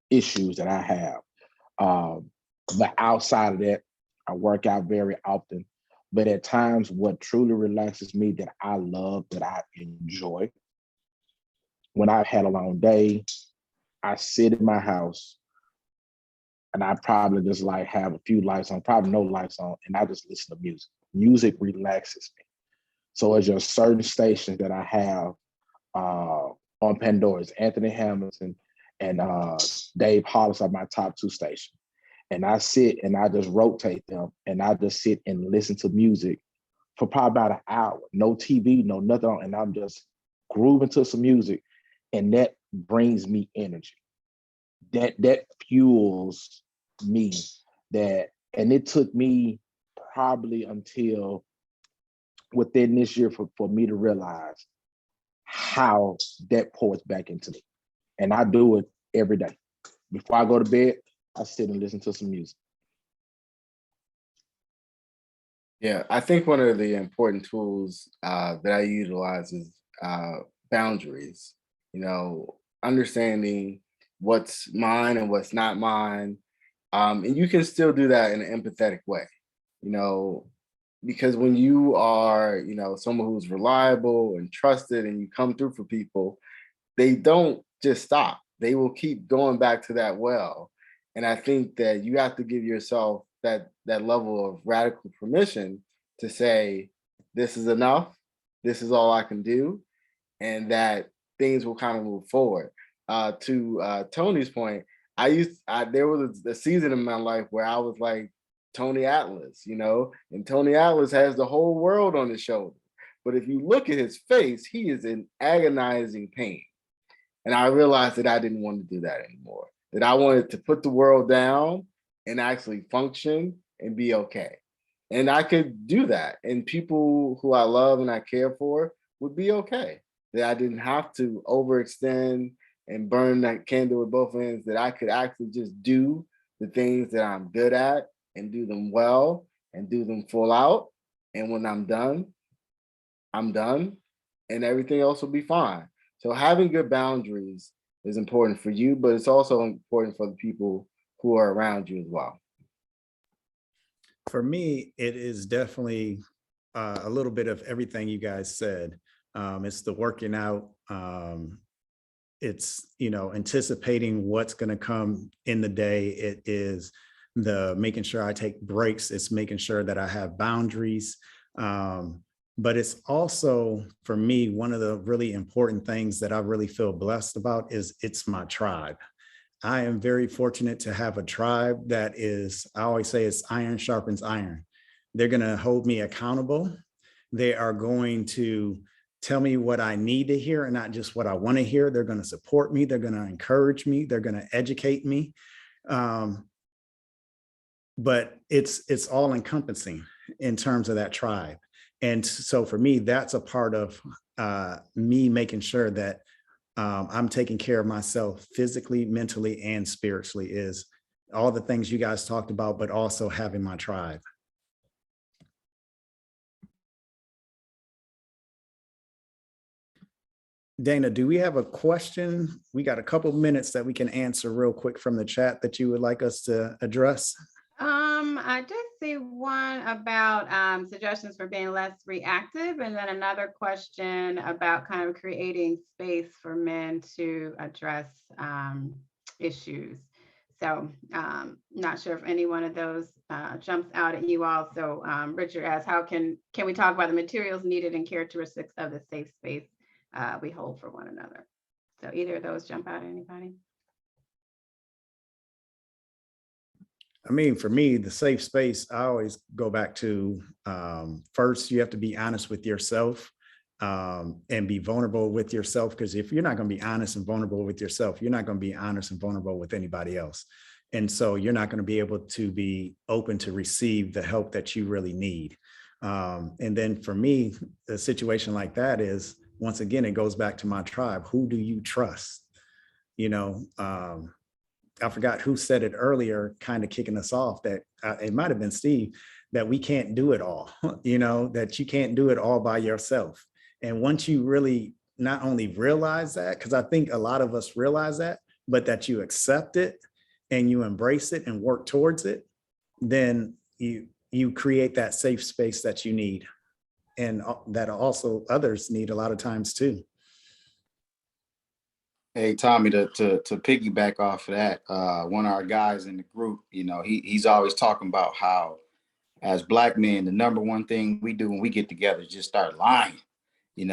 issues that I have. But outside of that, I work out very often. But at times, what truly relaxes me, that I love, that I enjoy, when I've had a long day, I sit in my house and I probably just like have a few lights on, probably no lights on, and I just listen to music. Music relaxes me. So there's just certain stations that I have on Pandora's. Anthony Hamilton and Dave Hollis are my top two stations. And I sit and I just rotate them, and I just sit and listen to music for probably about an hour. No TV, no nothing on, and I'm just grooving to some music, and that brings me energy. That fuels me. And it took me probably until within this year for me to realize how that pours back into me. And I do it every day. Before I go to bed, I sit and listen to some music. Yeah, I think one of the important tools that I utilize is boundaries. Understanding what's mine and what's not mine, and you can still do that in an empathetic way. Because when you are, someone who's reliable and trusted, and you come through for people, they don't just stop. They will keep going back to that well. And I think that you have to give yourself that level of radical permission to say, this is enough, this is all I can do, and that things will kind of move forward. To Tony's point, there was a season in my life where I was like Tony Atlas, and Tony Atlas has the whole world on his shoulder. But if you look at his face, he is in agonizing pain. And I realized that I didn't want to do that anymore, that I wanted to put the world down and actually function and be okay. And I could do that. And people who I love and I care for would be okay. That I didn't have to overextend and burn that candle at both ends, that I could actually just do the things that I'm good at and do them well and do them full out. And when I'm done, and everything else will be fine. So having good boundaries is important for you, but it's also important for the people who are around you as well. For me, it is definitely a little bit of everything you guys said. It's the working out. It's, anticipating what's going to come in the day. It is the making sure I take breaks. It's making sure that I have boundaries. But it's also, for me, one of the really important things that I really feel blessed about is it's my tribe. I am very fortunate to have a tribe that is, I always say it's iron sharpens iron. They're going to hold me accountable. They are going to tell me what I need to hear and not just what I want to hear. They're going to support me. They're going to encourage me. They're going to educate me. But it's all encompassing in terms of that tribe. And so for me, that's a part of me making sure that I'm taking care of myself physically, mentally, and spiritually, is all the things you guys talked about, but also having my tribe. Dana, do we have a question? We got a couple minutes that we can answer real quick from the chat that you would like us to address. I did see one about suggestions for being less reactive, and then another question about kind of creating space for men to address issues. So not sure if any one of those jumps out at you all. So Richard asks, how can we talk about the materials needed and characteristics of the safe space we hold for one another? So either of those jump out at anybody? I mean, for me, the safe space, I always go back to first, you have to be honest with yourself and be vulnerable with yourself. Because if you're not going to be honest and vulnerable with yourself, you're not going to be honest and vulnerable with anybody else. And so you're not going to be able to be open to receive the help that you really need. And then for me, a situation like that is, once again, it goes back to my tribe. Who do you trust? I forgot who said it earlier, kind of kicking us off, that it might have been Steve, that we can't do it all, that you can't do it all by yourself. And once you really not only realize that, because I think a lot of us realize that, but that you accept it and you embrace it and work towards it, then you create that safe space that you need, and that also others need a lot of times too. Hey, Tommy, to piggyback off of that, one of our guys in the group, he's always talking about how, as Black men, the number one thing we do when we get together is just start lying, and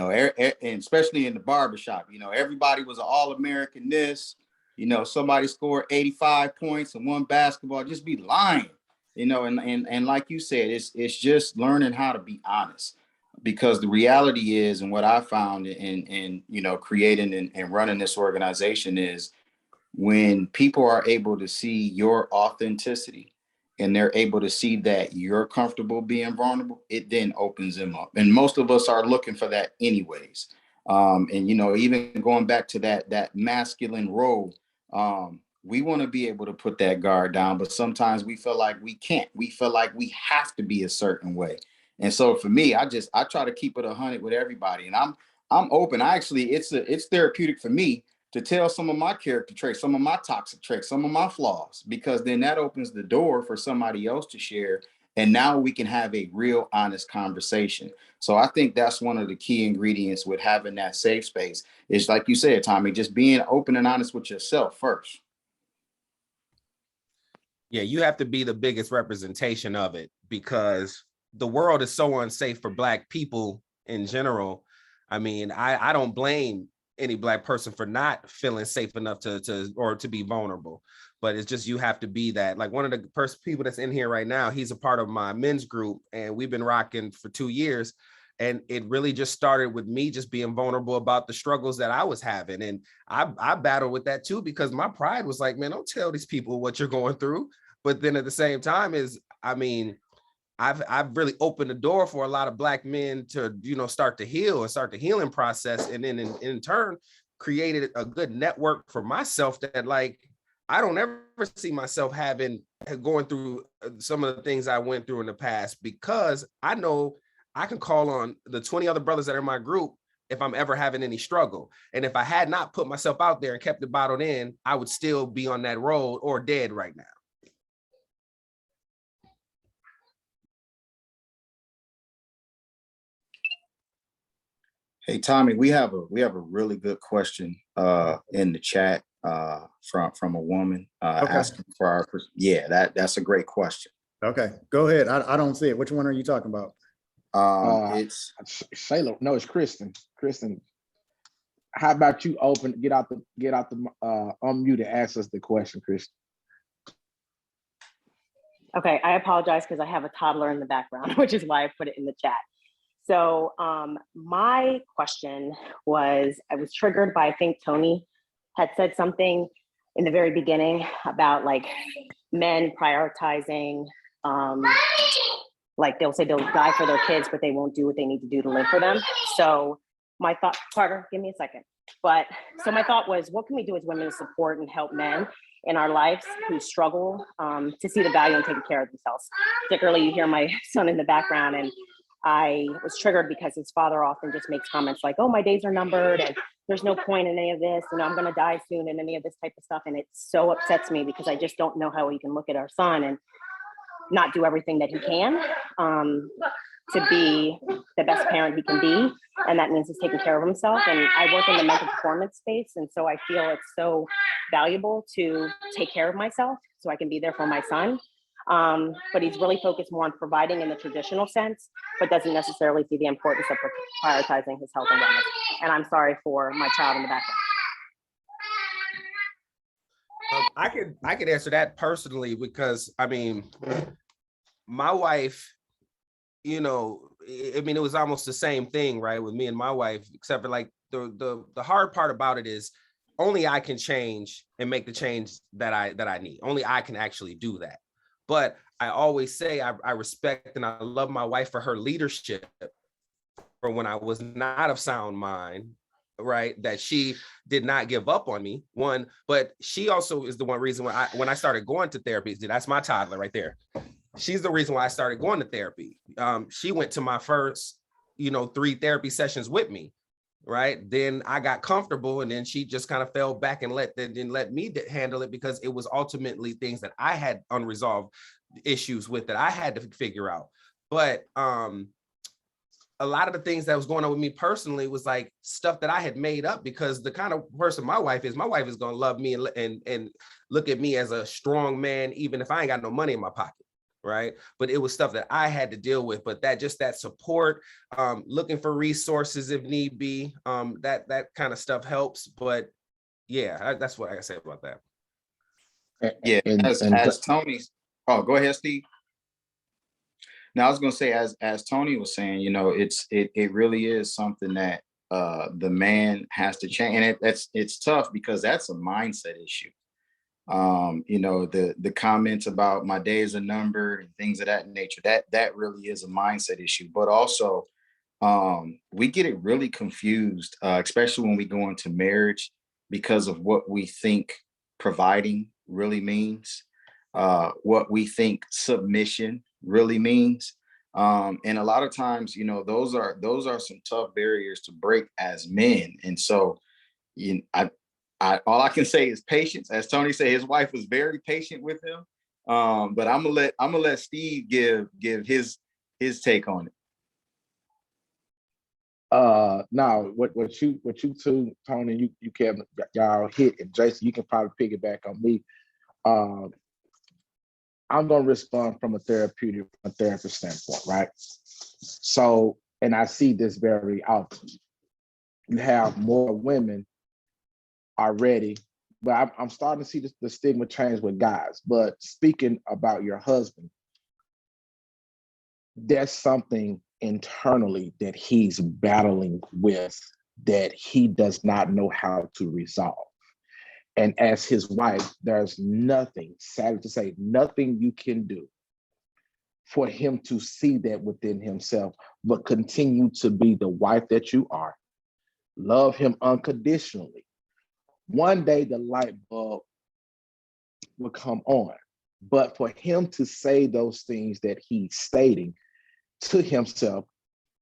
especially in the barbershop. Everybody was an All-American this, somebody scored 85 points and won basketball, just be lying, and like you said, it's just learning how to be honest. Because the reality is, and what I found in creating and running this organization is, when people are able to see your authenticity and they're able to see that you're comfortable being vulnerable, it then opens them up. And most of us are looking for that anyways. And even going back to that masculine role, we want to be able to put that guard down, but sometimes we feel like we can't. We feel like we have to be a certain way. And so for me, I try to keep it 100 with everybody, and I'm open. It's therapeutic for me to tell some of my character traits, some of my toxic traits, some of my flaws, because then that opens the door for somebody else to share. And now we can have a real honest conversation. So I think that's one of the key ingredients with having that safe space is, like you said, Tommy, just being open and honest with yourself first. Yeah, you have to be the biggest representation of it, because the world is so unsafe for Black people in general. I mean, I don't blame any Black person for not feeling safe enough to be vulnerable, but it's just, you have to be that. Like, one of the people that's in here right now, he's a part of my men's group, and we've been rocking for 2 years. And it really just started with me just being vulnerable about the struggles that I was having. And I battled with that too, because my pride was like, man, don't tell these people what you're going through. But then at the same time I've really opened the door for a lot of Black men to, start to heal and start the healing process. And then in turn, created a good network for myself that, like, I don't ever see myself going through some of the things I went through in the past, because I know I can call on the 20 other brothers that are in my group if I'm ever having any struggle. And if I had not put myself out there and kept it bottled in, I would still be on that road or dead right now. Hey, Tommy, we have a really good question in the chat from a woman Okay. asking for our, yeah, that's a great question. Okay, go ahead. I don't see it. Which one are you talking about? It's Shayla. No, it's Kristen. Kristen, how about you get out the unmute and ask us the question, Kristen? Okay, I apologize because I have a toddler in the background, which is why I put it in the chat. So my question was, I was triggered by, I think Tony had said something in the very beginning about like men prioritizing, like they'll say they'll die for their kids, but they won't do what they need to do to live for them. So my thought, Carter, give me a second. So my thought was, what can we do as women to support and help men in our lives who struggle to see the value in taking care of themselves? Particularly, you hear my son in the background, and I was triggered because his father often just makes comments like, oh, my days are numbered and there's no point in any of this, and I'm gonna die soon and any of this type of stuff. And it so upsets me because I just don't know how we can look at our son and not do everything that he can to be the best parent he can be. And that means he's taking care of himself. And I work in the mental performance space. And so I feel it's so valuable to take care of myself so I can be there for my son. But he's really focused more on providing in the traditional sense, but doesn't necessarily see the importance of prioritizing his health and wellness. And I'm sorry for my child in the background. I could answer that personally because I mean, my wife, you know, I mean, it was almost the same thing, right, with me and my wife, except for like the hard part about it is only I can change and make the change that I need. Only I can actually do that. But I always say I respect and I love my wife for her leadership for when I was not of sound mind, right? That she did not give up on me, one, but she also is the one reason when I started going to therapy. That's my toddler right there. She's the reason why I started going to therapy. She went to my first, 3 therapy sessions with me, right? Then I got comfortable, and then she just kind of fell back and let me handle it because it was ultimately things that I had unresolved issues with that I had to figure out. But a lot of the things that was going on with me personally was like stuff that I had made up because the kind of person my wife is going to love me and look at me as a strong man, even if I ain't got no money in my pocket. Right. But it was stuff that I had to deal with, but that support, looking for resources if need be, that kind of stuff helps. But yeah, that's what I say about that. Yeah, as Tony, go ahead, Steve. Now I was going to say, as Tony was saying, it really is something that the man has to change, and it's tough because that's a mindset issue. The comments about my days are numbered and things of that nature, that really is a mindset issue. But also, we get it really confused, especially when we go into marriage, because of what we think providing really means, what we think submission really means. And a lot of times, those are some tough barriers to break as men. And so, all I can say is patience. As Tony said, his wife was very patient with him. But I'm gonna let Steve give his take on it. Now what you two, Tony, you Kevin, y'all hit, and Jason, you can probably piggyback on me. I'm gonna respond from a therapist standpoint, right? So, and I see this very often. You have more women already, but I'm starting to see the stigma change with guys. But speaking about your husband, there's something internally that he's battling with that he does not know how to resolve. And as his wife, there's nothing, sad to say, nothing you can do for him to see that within himself, but continue to be the wife that you are, love him unconditionally. One day the light bulb will come on, but for him to say those things that he's stating to himself,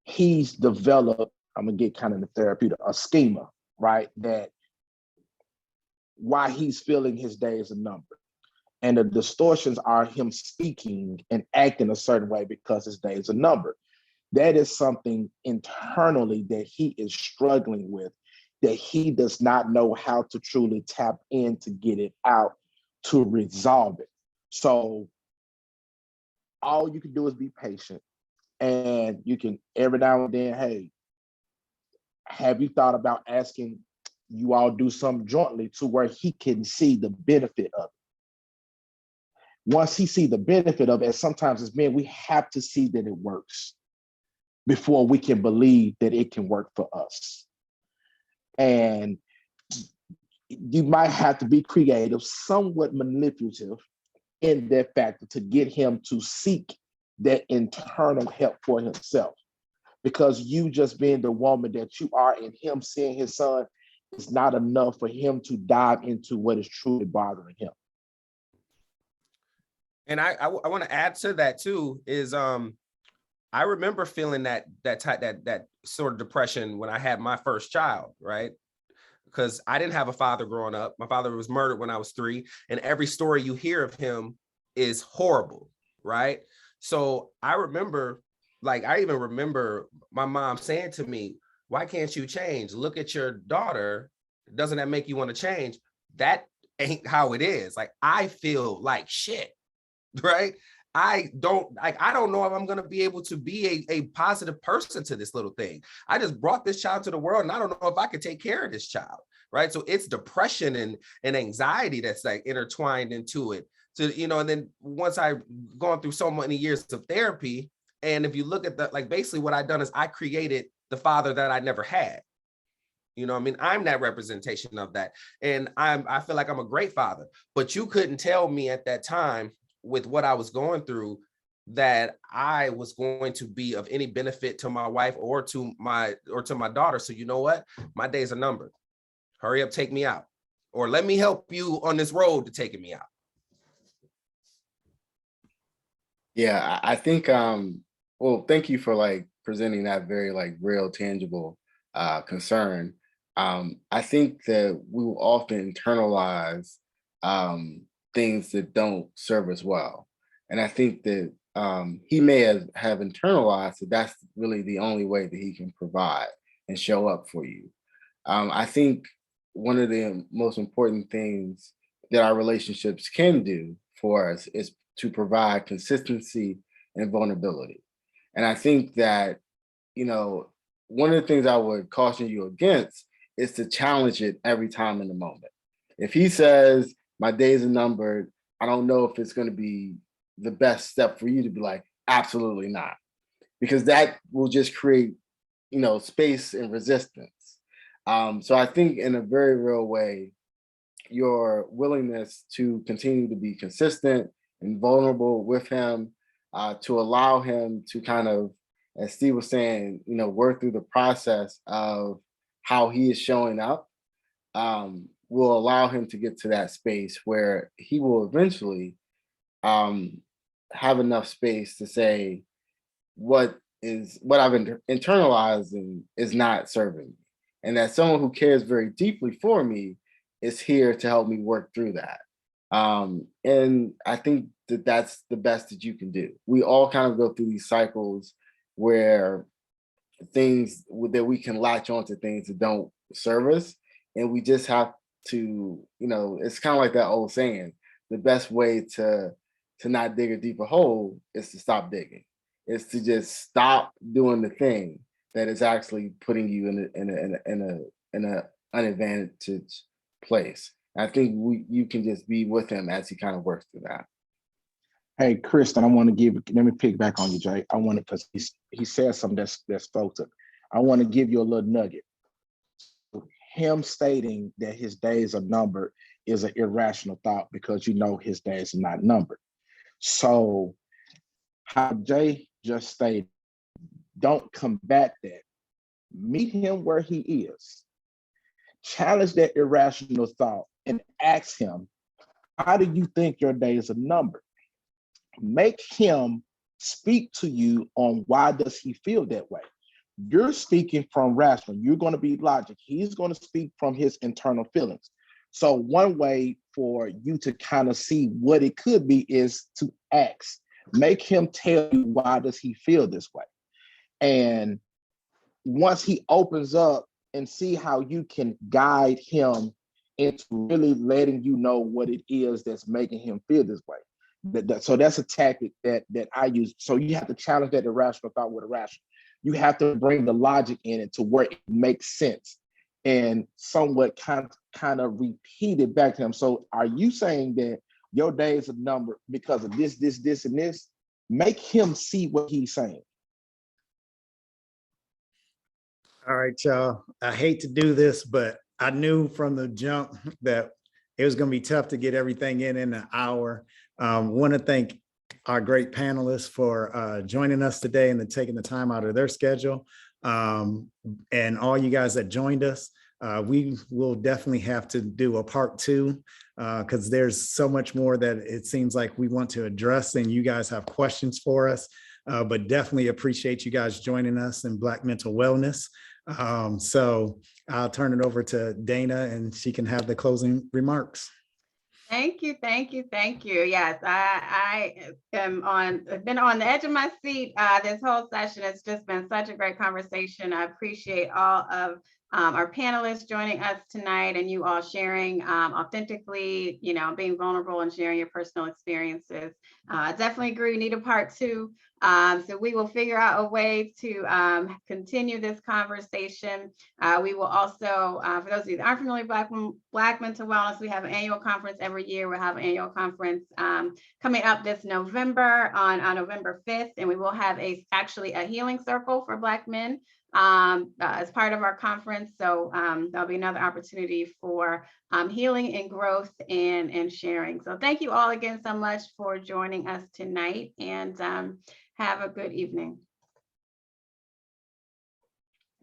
he's developed I'm gonna get kind of the therapeutic, a schema, right? That why he's feeling his days are numbered. And the distortions are him speaking and acting a certain way because his days are numbered. That is something internally that he is struggling with, that he does not know how to truly tap in to get it out, to resolve it. So all you can do is be patient. And you can every now and then, hey, have you thought about asking you all do something jointly to where he can see the benefit of it? Once he see the benefit of it, sometimes as men, we have to see that it works before we can believe that it can work for us. And you might have to be creative, somewhat manipulative in that factor to get him to seek that internal help for himself. Because you just being the woman that you are and him seeing his son is not enough for him to dive into what is truly bothering him. And I want to add to that too, is I remember feeling that sort of depression when I had my first child, right? Because I didn't have a father growing up. My father was murdered when I was 3, and every story you hear of him is horrible, right? So I remember, I even remember my mom saying to me, "Why can't you change? Look at your daughter. Doesn't that make you want to change?" That ain't how it is. Like, I feel like shit, right? I don't know if I'm going to be able to be a positive person to this little thing. I just brought this child to the world, and I don't know if I could take care of this child, right? So it's depression and anxiety that's like intertwined into it. So, and then once I've gone through so many years of therapy, and if you look at basically what I've done is I created the father that I never had. I'm that representation of that. And I feel like I'm a great father, but you couldn't tell me at that time with what I was going through that I was going to be of any benefit to my wife or to my daughter. So you know what? My days are numbered. Hurry up, take me out, or let me help you on this road to taking me out. Yeah, I think well, thank you for presenting that very real tangible concern. I think that we will often internalize things that don't serve us well. And I think that he may have internalized that that's really the only way that he can provide and show up for you. I think one of the most important things that our relationships can do for us is to provide consistency and vulnerability. And I think that, one of the things I would caution you against is to challenge it every time in the moment. If he says, "My days are numbered," I don't know if it's going to be the best step for you to be like, "Absolutely not," because that will just create, space and resistance. So I think in a very real way, your willingness to continue to be consistent and vulnerable with him, to allow him to kind of, as Steve was saying, work through the process of how he is showing up, will allow him to get to that space where he will eventually have enough space to say what I've internalized and is not serving me, and that someone who cares very deeply for me is here to help me work through that. And I think that that's the best that you can do. We all kind of go through these cycles where things that we can latch onto things that don't serve us, and we just have to, it's kind of like that old saying: the best way to not dig a deeper hole is to stop digging. It's to just stop doing the thing that is actually putting you in a unadvantaged place. I think you can just be with him as he kind of works through that. Hey, Kristen, let me pick back on you, Jay. I want to, because he said something that's spoken. I want to give you a little nugget. Him stating that his days are numbered is an irrational thought, because his days are not numbered. So how Jay just stated, don't combat that. Meet him where he is. Challenge that irrational thought and ask him, how do you think your days are numbered? Make him speak to you on why does he feel that way. You're speaking from rational. You're going to be logic. He's going to speak from his internal feelings. So one way for you to kind of see what it could be is to ask, make him tell you why does he feel this way. And once he opens up and see how you can guide him into really letting you know what it is that's making him feel this way. So that's a tactic that I use. So you have to challenge that irrational thought with irrational. You have to bring the logic in it to where it makes sense and somewhat kind of repeat it back to him. So are you saying that your days are numbered because of this, and this? Make him see what he's saying. All right, y'all. I hate to do this, but I knew from the jump that it was going to be tough to get everything in an hour. Want to thank our great panelists for joining us today and then taking the time out of their schedule. And all you guys that joined us, we will definitely have to do a part 2 because there's so much more that it seems like we want to address and you guys have questions for us. But definitely appreciate you guys joining us in Black Mental Wellness. So I'll turn it over to Dana and she can have the closing remarks. Thank you, thank you, thank you. Yes, I am been on the edge of my seat this whole session. It's just been such a great conversation. I appreciate all of our panelists joining us tonight and you all sharing authentically, you know, being vulnerable and sharing your personal experiences. I definitely agree, we need a part 2. So we will figure out a way to continue this conversation. We will also, for those of you that aren't familiar with Black Mental Wellness, we have an annual conference every year. We'll have an annual conference coming up this November on November 5th, and we will have actually a healing circle for Black men as part of our conference. So there'll be another opportunity for healing and growth and sharing. So thank you all again so much for joining us tonight, and have a good evening.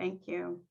Thank you.